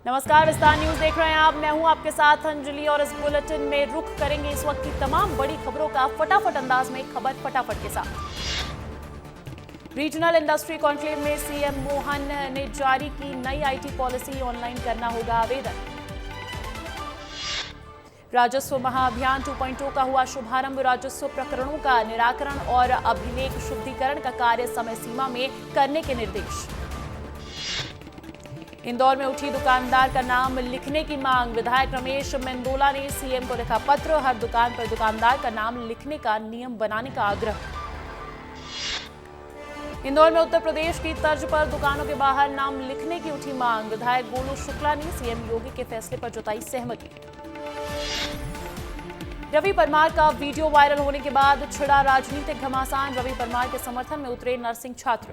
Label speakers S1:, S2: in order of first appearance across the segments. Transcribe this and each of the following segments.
S1: नमस्कार, विस्तार न्यूज देख रहे हैं आप। मैं हूं आपके साथ अंजलि और इस बुलेटिन में रुख करेंगे इस वक्त की तमाम बड़ी खबरों का फटाफट अंदाज में। खबर फटाफट के साथ। रीजनल इंडस्ट्री कॉन्क्लेव में सीएम मोहन ने जारी की नई आईटी पॉलिसी, ऑनलाइन करना होगा आवेदन। राजस्व महाअभियान 2.0 का हुआ शुभारंभ। राजस्व प्रकरणों का निराकरण और अभिलेख शुद्धिकरण का कार्य समय सीमा में करने के निर्देश। इंदौर में उठी दुकानदार का नाम लिखने की मांग। विधायक रमेश मेंदोला ने सीएम को लिखा पत्र। हर दुकान पर दुकानदार का नाम लिखने का नियम बनाने का आग्रह। इंदौर में उत्तर प्रदेश की तर्ज पर दुकानों के बाहर नाम लिखने की उठी मांग। विधायक गोलू शुक्ला ने सीएम योगी के फैसले पर जताई सहमति। रवि परमार का वीडियो वायरल होने के बाद छिड़ा राजनीतिक घमासान। रवि परमार के समर्थन में उतरे नर्सिंग छात्र।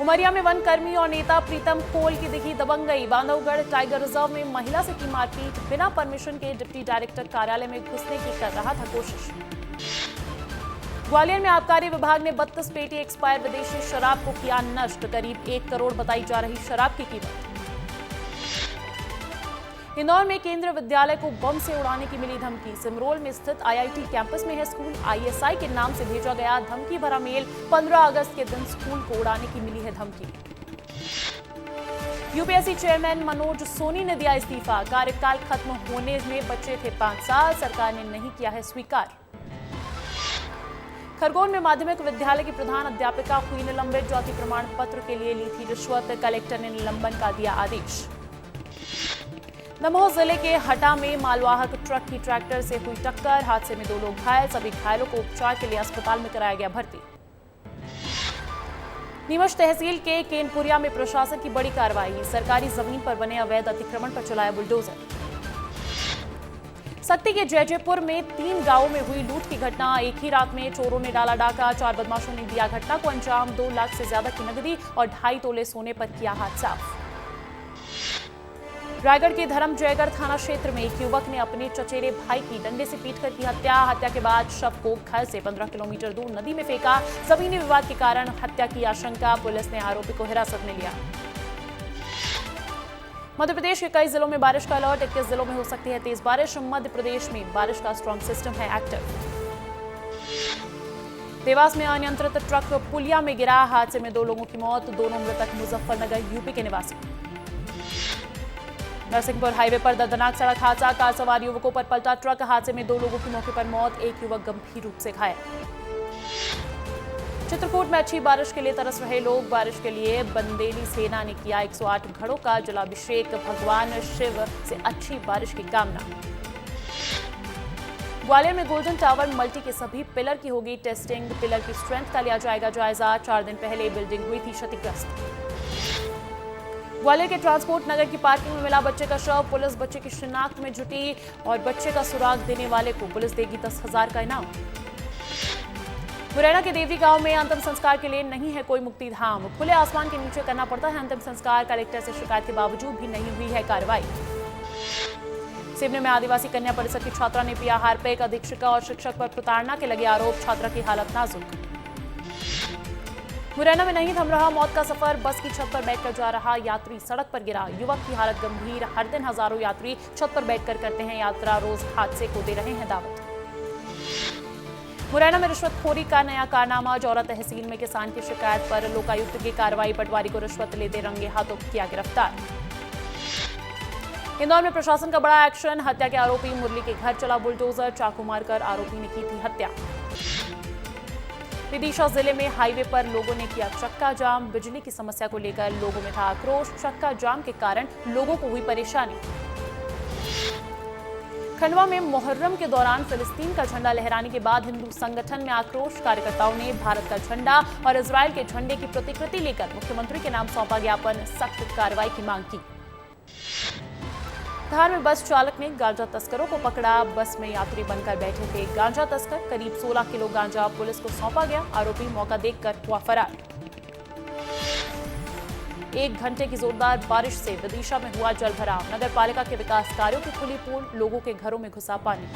S1: उमरिया में वन कर्मी और नेता प्रीतम कोल की दिखी दबंगई। बांधवगढ़ टाइगर रिजर्व में महिला से की मारपीट। बिना परमिशन के डिप्टी डायरेक्टर कार्यालय में घुसने की कर रहा था कोशिश। ग्वालियर में आबकारी विभाग ने 32 पेटी एक्सपायर विदेशी शराब को किया नष्ट। करीब 1 करोड़ बताई जा रही शराब की कीमत। इंदौर में केंद्रीय विद्यालय को बम से उड़ाने की मिली धमकी। सिमरोल में स्थित आईआईटी कैंपस में है स्कूल। आईएसआई के नाम से भेजा गया धमकी भरा मेल। 15 अगस्त के दिन स्कूल को उड़ाने की मिली है धमकी। यूपीएससी चेयरमैन मनोज सोनी ने दिया इस्तीफा। कार्यकाल खत्म होने में बचे थे 5 साल, सरकार ने नहीं किया है स्वीकार। खरगोन में माध्यमिक विद्यालय की प्रधान अध्यापिका हुई निलंबित। ज्योति प्रमाण पत्र के लिए ली थी रिश्वत। कलेक्टर ने निलंबन का दिया आदेश। दमोह जिले के हटा में मालवाहक ट्रक की ट्रैक्टर से हुई टक्कर। हादसे में 2 लोग घायल। सभी घायलों को उपचार के लिए अस्पताल में कराया गया भर्ती। नीमच तहसील के केनपुरिया में प्रशासन की बड़ी कार्रवाई। सरकारी जमीन पर बने अवैध अतिक्रमण पर चलाया बुलडोजर। सक्ती के जयजयपुर में 3 गांवों में हुई लूट की घटना। एक ही रात में चोरों ने डाला डाका। 4 बदमाशों ने दिया घटना को अंजाम। 2 लाख से ज्यादा की नकदी और 2.5 तोले सोने पर किया हाथ साफ। रायगढ़ के धर्म जयगढ़ थाना क्षेत्र में एक युवक ने अपने चचेरे भाई की डंडे से पीटकर की हत्या। हत्या के बाद शव को घर से 15 किलोमीटर दूर नदी में फेंका। जमीनी विवाद के कारण हत्या की आशंका। पुलिस ने आरोपी को हिरासत में लिया। मध्य प्रदेश के कई जिलों में बारिश का अलर्ट। 21 जिलों में हो सकती है तेज बारिश। मध्य प्रदेश में बारिश का स्ट्रॉन्ग सिस्टम है एक्टिव। देवास में अनियंत्रित ट्रक पुलिया में गिरा। हादसे में 2 लोगों की मौत। दोनों मृतक मुजफ्फरनगर यूपी के निवासी। नरसिंहपुर हाईवे पर दर्दनाक सड़क हादसा। कार सवार युवकों पर पलटा ट्रक। हादसे में 2 लोगों की मौके पर मौत। एक युवक गंभीर रूप से घायल। चित्रकूट में अच्छी बारिश के लिए तरस रहे लोग। बारिश के लिए बंदेली सेना ने किया 108 घड़ों का जलाभिषेक। भगवान शिव से अच्छी बारिश की कामना। ग्वालियर में गोल्डन टावर मल्टी के सभी पिलर की होगी टेस्टिंग। पिलर की स्ट्रेंथ का लिया जाएगा जायजा। 4 दिन पहले बिल्डिंग हुई थी क्षतिग्रस्त। ग्वालियर के ट्रांसपोर्ट नगर की पार्किंग में मिला बच्चे का शव। पुलिस बच्चे की शिनाख्त में जुटी और बच्चे का सुराग देने वाले को पुलिस देगी 10,000 का इनाम। मुरैना के देवरी गांव में अंतिम संस्कार के लिए नहीं है कोई मुक्तिधाम। खुले आसमान के नीचे करना पड़ता है अंतिम संस्कार। कलेक्टर से शिकायत के बावजूद भी नहीं हुई है कार्रवाई। सिवनी में आदिवासी कन्या परिषद की छात्रा ने पिया हारपेक। अधीक्षिका और शिक्षक पर प्रताड़ना के लगे आरोप। छात्रा की हालत नाजुक। मुरैना में नहीं थम रहा मौत का सफर। बस की छत पर बैठकर जा रहा यात्री सड़क पर गिरा। युवक की हालत गंभीर। हर दिन हजारों यात्री छत पर बैठकर करते हैं यात्रा। रोज हादसे को दे रहे हैं दावत। मुरैना में रिश्वतखोरी का नया कारनामा। जौरा तहसील में किसान की शिकायत पर लोकायुक्त की कार्रवाई। पटवारी को रिश्वत लेते रंगे हाथों किया गिरफ्तार। इंदौर में प्रशासन का बड़ा एक्शन। हत्या के आरोपी मुरली के घर चला बुलडोजर। चाकू मारकर आरोपी ने की थी हत्या। विदिशा जिले में हाईवे पर लोगों ने किया चक्का जाम। बिजली की समस्या को लेकर लोगों में था आक्रोश। चक्का जाम के कारण लोगों को हुई परेशानी। खंडवा में मुहर्रम के दौरान फिलिस्तीन का झंडा लहराने के बाद हिंदू संगठन में आक्रोश। कार्यकर्ताओं ने भारत का झंडा और इजरायल के झंडे की प्रतिकृति लेकर मुख्यमंत्री के नाम सौंपा ज्ञापन। सख्त कार्रवाई की मांग की। धार में बस चालक ने गांजा तस्करों को पकड़ा। बस में यात्री बनकर बैठे थे गांजा तस्कर। करीब 16 किलो गांजा पुलिस को सौंपा गया। आरोपी मौका देखकर हुआ फरार। 1 घंटे की जोरदार बारिश से विदिशा में हुआ जलभराव। नगर पालिका के विकास कार्यों की खुली पोल। लोगों के घरों में घुसा पानी।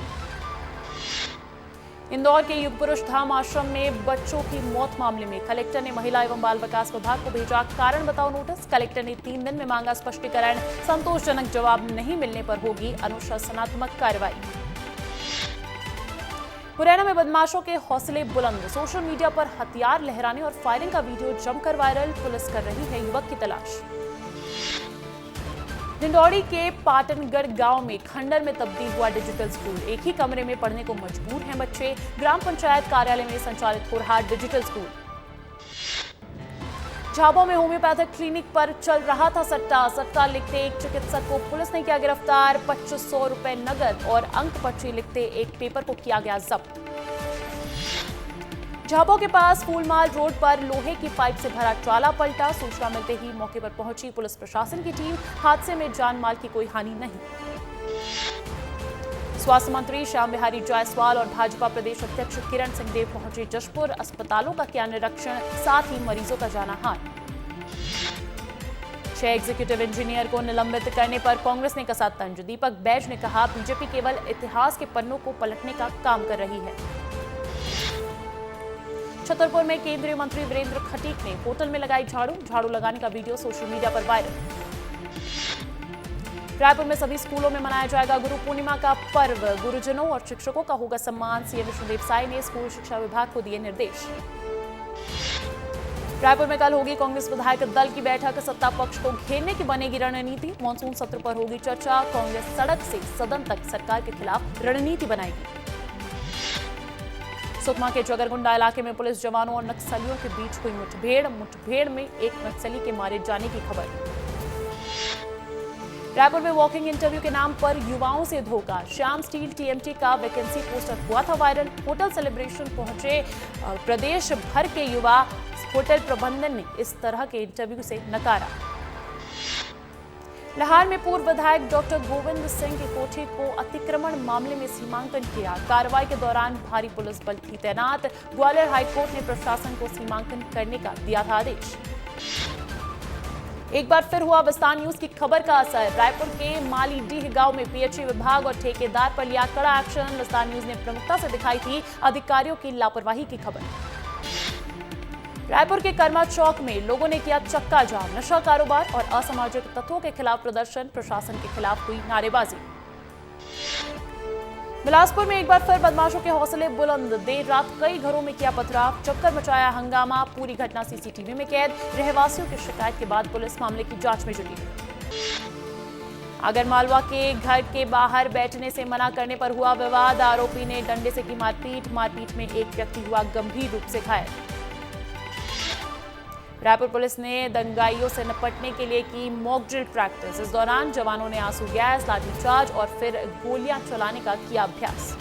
S1: इंदौर के युगपुरुष धाम आश्रम में बच्चों की मौत मामले में कलेक्टर ने महिला एवं बाल विकास विभाग को भेजा कारण बताओ नोटिस। कलेक्टर ने 3 दिन में मांगा स्पष्टीकरण। संतोषजनक जवाब नहीं मिलने पर होगी अनुशासनात्मक कार्रवाई। मुरैना में बदमाशों के हौसले बुलंद। सोशल मीडिया पर हथियार लहराने और फायरिंग का वीडियो जमकर वायरल। पुलिस कर रही है युवक की तलाश। डिंडौरी के पाटनगढ़ गांव में खंडर में तब्दील हुआ डिजिटल स्कूल। एक ही कमरे में पढ़ने को मजबूर हैं बच्चे। ग्राम पंचायत कार्यालय में संचालित हो रहा डिजिटल स्कूल। झाबुआ में होम्योपैथिक क्लिनिक पर चल रहा था सट्टा लिखते एक चिकित्सक को पुलिस ने किया गिरफ्तार। 2500 रुपए नगद और अंक पर्ची लिखते एक पेपर को किया गया जब्त। झाबुआ के पास फूलमाल रोड पर लोहे की पाइप से भरा ट्राला पलटा। सूचना मिलते ही मौके पर पहुंची पुलिस प्रशासन की टीम। हादसे में जान माल की कोई हानि नहीं। स्वास्थ्य मंत्री श्याम बिहारी जायसवाल और भाजपा प्रदेश अध्यक्ष किरण सिंह देव पहुंचे जशपुर। अस्पतालों का किया निरीक्षण, साथ ही मरीजों का जाना हाल। 6 एग्जीक्यूटिव इंजीनियर को निलंबित करने पर कांग्रेस ने कसा तंज। दीपक बैज ने कहा बीजेपी केवल इतिहास के पन्नों को पलटने का काम कर रही है। छतरपुर में केंद्रीय मंत्री वीरेंद्र खटीक ने होटल में लगाई झाड़ू लगाने का वीडियो सोशल मीडिया पर वायरल। रायपुर में सभी स्कूलों में मनाया जाएगा गुरु पूर्णिमा का पर्व। गुरुजनों और शिक्षकों का होगा सम्मान। सीएम विष्णुदेव साय ने स्कूल शिक्षा विभाग को दिए निर्देश। रायपुर में कल होगी कांग्रेस विधायक दल की बैठक। सत्ता पक्ष को घेरने की बनेगी रणनीति। मानसून सत्र पर होगी चर्चा। कांग्रेस सड़क से सदन तक सरकार के खिलाफ रणनीति बनाएगी। सुकमा के जगरगुंडा इलाके में पुलिस जवानों और नक्सलियों के बीच हुई मुठभेड़ में एक नक्सली के मारे जाने की खबर। रायपुर में वॉकिंग इंटरव्यू के नाम पर युवाओं से धोखा। श्याम स्टील टीएमटी का वैकेंसी पोस्टर हुआ था वायरल। होटल सेलिब्रेशन पहुंचे प्रदेश भर के युवा। होटल प्रबंधन ने इस तरह के इंटरव्यू से नकारा। लाहौर में पूर्व विधायक डॉक्टर गोविंद सिंह की कोठी को अतिक्रमण मामले में सीमांकन किया। कार्रवाई के दौरान भारी पुलिस बल थी तैनात। ग्वालियर हाईकोर्ट ने प्रशासन को सीमांकन करने का दिया था आदेश। एक बार फिर हुआ विस्तार न्यूज की खबर का असर। रायपुर के मालीडीह गांव में पीएचई विभाग और ठेकेदार पर लिया कड़ा एक्शन। विस्तार न्यूज ने प्रमुखता से दिखाई थी अधिकारियों की लापरवाही की खबर। रायपुर के कर्मा चौक में लोगों ने किया चक्का जाम। नशा कारोबार और असामाजिक तत्वों के खिलाफ प्रदर्शन। प्रशासन के खिलाफ हुई नारेबाजी। बिलासपुर में एक बार फिर बदमाशों के हौसले बुलंद। देर रात कई घरों में किया पथराव। चक्कर मचाया हंगामा। पूरी घटना सीसीटीवी में कैद। रहवासियों की शिकायत के बाद पुलिस मामले की जांच में जुटी। आगरमालवा के घर के बाहर बैठने से मना करने पर हुआ विवाद। आरोपी ने डंडे से की मारपीट में एक व्यक्ति हुआ गंभीर रूप से घायल। रायपुर पुलिस ने दंगाइयों से निपटने के लिए की मॉक ड्रिल प्रैक्टिस। इस दौरान जवानों ने आंसू गैस, लाठीचार्ज और फिर गोलियां चलाने का किया अभ्यास।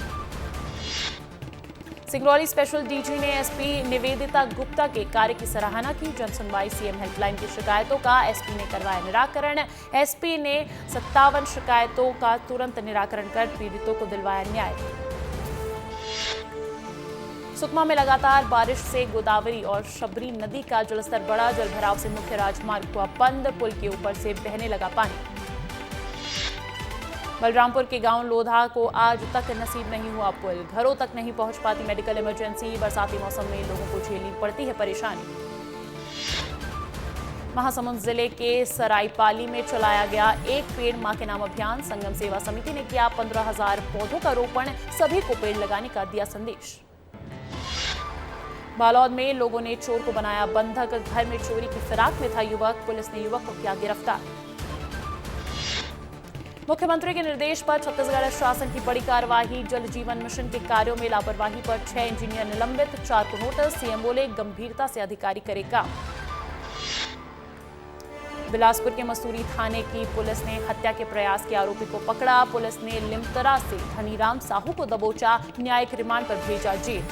S1: सिंगरौली स्पेशल डीजी ने एसपी निवेदिता गुप्ता के कार्य की सराहना की। जनसुनवाई सीएम हेल्पलाइन की शिकायतों का एसपी ने करवाया निराकरण। एसपी ने 57 शिकायतों का तुरंत निराकरण कर पीड़ितों को दिलवाया न्याय। सुकमा में लगातार बारिश से गोदावरी और शबरी नदी का जलस्तर बढ़ा। जलभराव से मुख्य राजमार्ग हुआ बंद। पुल के ऊपर से बहने लगा पानी। बलरामपुर के गांव लोधा को आज तक नसीब नहीं हुआ पुल। घरों तक नहीं पहुंच पाती मेडिकल इमरजेंसी। बरसाती मौसम में लोगों को झेलनी पड़ती है परेशानी। महासमुंद जिले के सरायपाली में चलाया गया एक पेड़ मां के नाम अभियान। संगम सेवा समिति ने किया 15,000 पौधों का रोपण। सभी को पेड़ लगाने का दिया संदेश। बालौद में लोगों ने चोर को बनाया बंधक। घर में चोरी की फिराक में था युवक। पुलिस ने युवक को किया गिरफ्तार। मुख्यमंत्री के निर्देश पर छत्तीसगढ़ शासन की बड़ी कार्रवाई। जल जीवन मिशन के कार्यों में लापरवाही पर 6 इंजीनियर निलंबित। 4 को नोटिस। सीएम बोले गंभीरता से अधिकारी करे काम। बिलासपुर के मसूरी थाने की पुलिस ने हत्या के प्रयास के आरोपी को पकड़ा। पुलिस ने लिमतरा से धनीराम साहू को दबोचा। न्यायिक रिमांड पर भेजा जेल।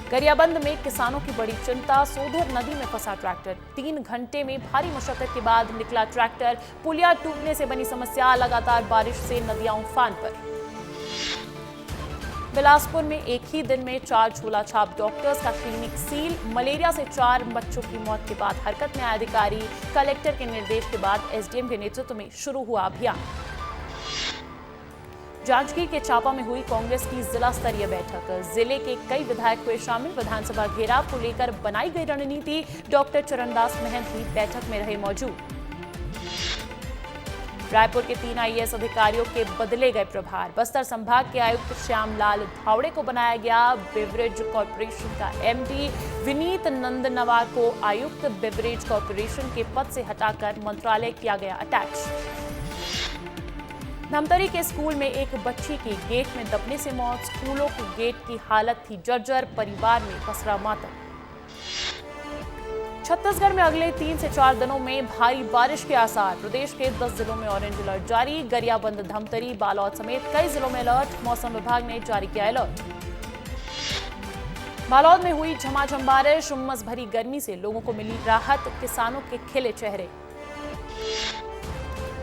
S1: गरियाबंद में किसानों की बड़ी चिंता। सोधर नदी में फंसा ट्रैक्टर। 3 घंटे में भारी मशक्कत के बाद निकला ट्रैक्टर। पुलिया टूटने से बनी समस्या। लगातार बारिश से नदियां उफान पर। बिलासपुर में एक ही दिन में 4 झोला छाप डॉक्टर्स का क्लिनिक सील। मलेरिया से 4 बच्चों की मौत के बाद हरकत में आए अधिकारी। कलेक्टर के निर्देश के बाद एसडीएम के नेतृत्व में शुरू हुआ अभियान। जांजगीर के चांपा में हुई कांग्रेस की जिला स्तरीय बैठक। जिले के कई विधायक हुए शामिल। विधानसभा घेराव को लेकर बनाई गई रणनीति। डॉक्टर चरणदास महंत भी बैठक में रहे मौजूद। रायपुर के 3 आईएएस अधिकारियों के बदले गए प्रभार। बस्तर संभाग के आयुक्त श्यामलाल धावड़े को बनाया गया बेवरेज कॉर्पोरेशन का एमडी। विनीत नंदनवार को आयुक्त बेवरेज कॉर्पोरेशन के पद से हटाकर मंत्रालय किया गया अटैच। धमतरी के स्कूल में एक बच्ची की गेट में दबने से मौत। स्कूलों की गेट की हालत थी जर्जर। परिवार में पसरा मातम। छत्तीसगढ़ में अगले 3 से 4 दिनों में भारी बारिश के आसार। प्रदेश के 10 जिलों में ऑरेंज अलर्ट जारी। गरियाबंद, धमतरी, बालोद समेत कई जिलों में अलर्ट। मौसम विभाग ने जारी किया अलर्ट। बालोद में हुई झमाझम बारिश। उमस भरी गर्मी से लोगों को मिली राहत। किसानों के खिले चेहरे।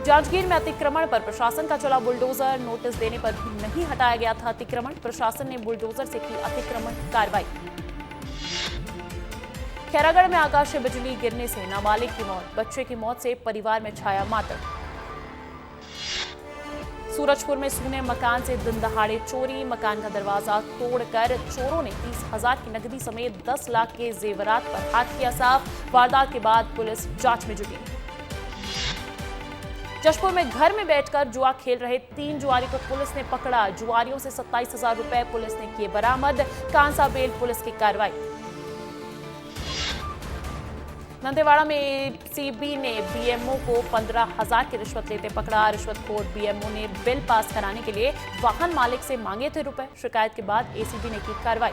S1: जांजगीर में अतिक्रमण पर प्रशासन का चला बुलडोजर। नोटिस देने पर भी नहीं हटाया गया था अतिक्रमण। प्रशासन ने बुलडोजर से की अतिक्रमण कार्रवाई। खैरागढ़ में आकाशीय बिजली गिरने से नाबालिग की मौत। बच्चे की मौत से परिवार में छाया मातम। सूरजपुर में सूने मकान से दिन दहाड़े चोरी। मकान का दरवाजा तोड़कर चोरों ने 30,000 की नकदी समेत 10 लाख के जेवरात पर हाथ किया साफ। वारदात के बाद पुलिस जांच में जुटी। जशपुर में घर में बैठकर जुआ खेल रहे 3 जुआरी को पुलिस ने पकड़ा। जुआरियों से 27,000 रुपए पुलिस ने किए बरामद। कांसाबेल पुलिस की कार्रवाई। दंतेवाड़ा में एसीबी ने बीएमओ को 15,000 की रिश्वत लेते पकड़ा। रिश्वतखोर बीएमओ ने बिल पास कराने के लिए वाहन मालिक से मांगे थे रुपए। शिकायत के बाद एसीबी ने की कार्रवाई।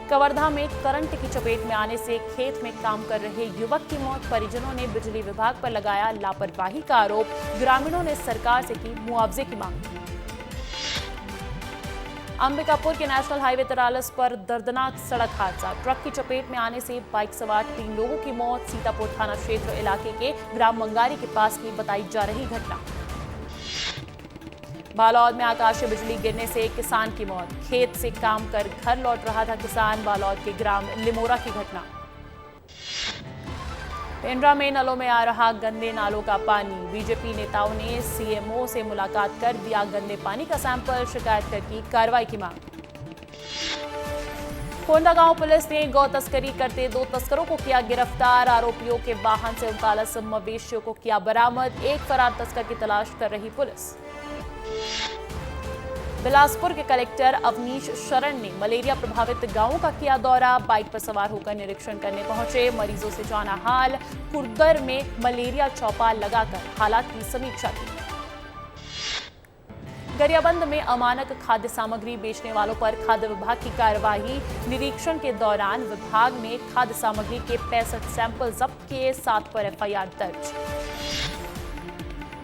S1: कवर्धा में करंट की चपेट में आने से खेत में काम कर रहे युवक की मौत। परिजनों ने बिजली विभाग पर लगाया लापरवाही का आरोप। ग्रामीणों ने सरकार से की मुआवजे की मांग। अंबिकापुर के नेशनल हाईवे तरालस पर दर्दनाक सड़क हादसा। ट्रक की चपेट में आने से बाइक सवार 3 लोगों की मौत। सीतापुर थाना क्षेत्र इलाके के ग्राम मंगारी के पास की बताई जा रही घटना। बालोद में आकाशीय बिजली गिरने से किसान की मौत। खेत से काम कर घर लौट रहा था किसान। बालोद के ग्राम लिमोरा की घटना। पेंड्रा में नलों में आ रहा गंदे नालों का पानी। बीजेपी नेताओं ने सीएमओ से मुलाकात कर दिया गंदे पानी का सैंपल। शिकायत कर की कार्रवाई की मांग। कोंडागांव पुलिस ने गौ तस्करी करते 2 तस्करों को किया गिरफ्तार। आरोपियों के वाहन से 39 मवेशियों को किया बरामद। एक फरार तस्कर की तलाश कर रही पुलिस। बिलासपुर के कलेक्टर अवनीश शरण ने मलेरिया प्रभावित गांवों का किया दौरा। बाइक पर सवार होकर निरीक्षण करने पहुंचे। मरीजों से जाना हाल। कुर्दर में मलेरिया चौपाल लगाकर हालात की समीक्षा की। गरियाबंद में अमानक खाद्य सामग्री बेचने वालों पर खाद्य विभाग की कार्रवाई। निरीक्षण के दौरान विभाग ने खाद्य सामग्री के 65 सैंपल जब्त किए। 7 पर एफआईआर दर्ज।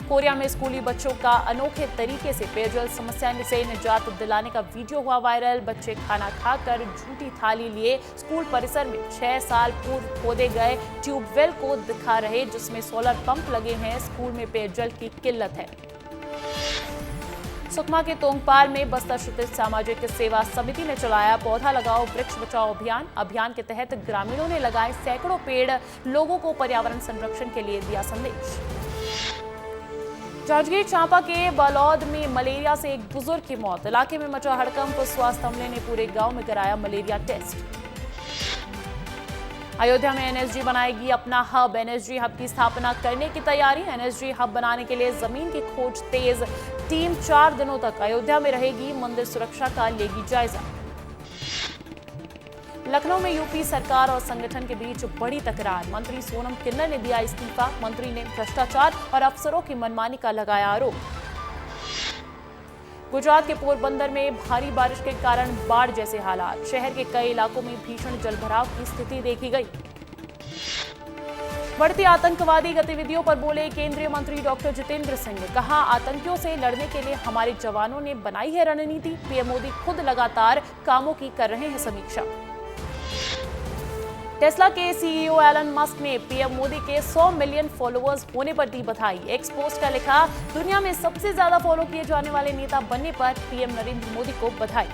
S1: कोरिया में स्कूली बच्चों का अनोखे तरीके से पेयजल समस्या से निजात दिलाने का वीडियो हुआ वायरल। बच्चे खाना खाकर झूठी थाली लिए स्कूल परिसर में 6 साल पूर्व खोदे गए ट्यूबवेल को दिखा रहे, जिसमें सोलर पंप लगे हैं। स्कूल में पेयजल की किल्लत है। सुकमा के तोंगपाल में बस्तर स्थित सामाजिक सेवा समिति ने चलाया पौधा लगाओ वृक्ष बचाओ अभियान। अभियान के तहत ग्रामीणों ने लगाए सैकड़ों पेड़। लोगों को पर्यावरण संरक्षण के लिए दिया संदेश। जांजगीर चांपा के बालोद में मलेरिया से एक बुजुर्ग की मौत। इलाके में मचा हड़कंप। स्वास्थ्य अमले ने पूरे गांव में कराया मलेरिया टेस्ट। अयोध्या में एनएसजी बनाएगी अपना हब। एनएसजी हब की स्थापना करने की तैयारी। एनएसजी हब बनाने के लिए जमीन की खोज तेज। टीम 4 दिनों तक अयोध्या में रहेगी। मंदिर सुरक्षा का लेगी जायजा। लखनऊ में यूपी सरकार और संगठन के बीच बड़ी तकरार। मंत्री सोनम किन्नर ने दिया इस्तीफा। मंत्री ने भ्रष्टाचार और अफसरों की मनमानी का लगाया आरोप। गुजरात के पोरबंदर में भारी बारिश के कारण बाढ़ जैसे हालात। शहर के कई इलाकों में भीषण जलभराव की स्थिति देखी गई। बढ़ती आतंकवादी गतिविधियों पर बोले केंद्रीय मंत्री डॉक्टर जितेंद्र सिंह। कहा, आतंकियों से लड़ने के लिए हमारे जवानों ने बनाई है रणनीति। पीएम मोदी खुद लगातार कामों की कर रहे हैं समीक्षा। टेस्ला के सीईओ एलन मस्क ने पीएम मोदी के 100 मिलियन फॉलोअर्स होने पर दी बधाई। एक्स पोस्ट का लिखा, दुनिया में सबसे ज्यादा फॉलो किए जाने वाले नेता बनने पर पीएम नरेंद्र मोदी को बधाई।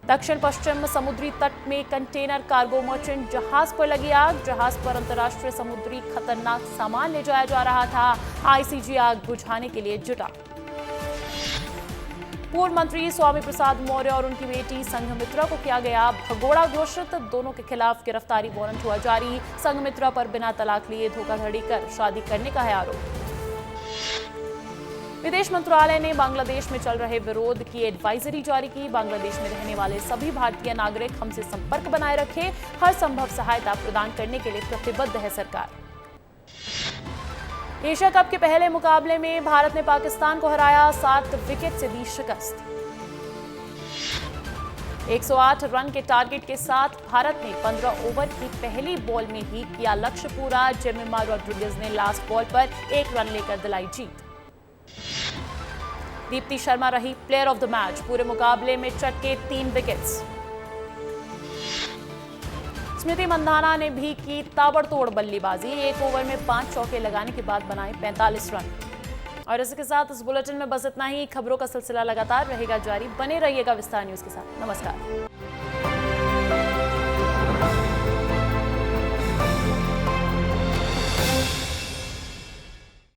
S1: दक्षिण पश्चिम समुद्री तट में कंटेनर कार्गो मर्चेंट जहाज पर लगी आग। जहाज पर अंतर्राष्ट्रीय समुद्री खतरनाक सामान ले जाया जा रहा था। आईसीजी आग बुझाने के लिए जुटा। पूर्व मंत्री स्वामी प्रसाद मौर्य और उनकी बेटी संघमित्रा को किया गया भगोड़ा घोषित। दोनों के खिलाफ गिरफ्तारी वारंट हुआ जारी। संघमित्रा पर बिना तलाक लिए धोखाधड़ी कर शादी करने का है आरोप। विदेश मंत्रालय ने बांग्लादेश में चल रहे विरोध की एडवाइजरी जारी की। बांग्लादेश में रहने वाले सभी भारतीय नागरिक हमसे संपर्क बनाए रखें। हर संभव सहायता प्रदान करने के लिए प्रतिबद्ध है सरकार। एशिया कप के पहले मुकाबले में भारत ने पाकिस्तान को हराया। 7 विकेट से दी शिकस्त। 108 रन के टारगेट के साथ भारत ने 15 ओवर की पहली बॉल में ही किया लक्ष्य पूरा। जेमिमा रॉड्रिगेज ने लास्ट बॉल पर 1 रन लेकर दिलाई जीत। दीप्ति शर्मा रही प्लेयर ऑफ द मैच। पूरे मुकाबले में चटके 3 विकेट्स। स्मृति मंधाना ने भी की ताबड़तोड़ बल्लेबाजी। 1 ओवर में 5 चौके लगाने के बाद बनाए 45 रन। और इसके साथ इस बुलेटिन में बस इतना ही। खबरों का सिलसिला लगातार रहेगा जारी। बने रहिएगा विस्तार न्यूज के साथ। नमस्कार।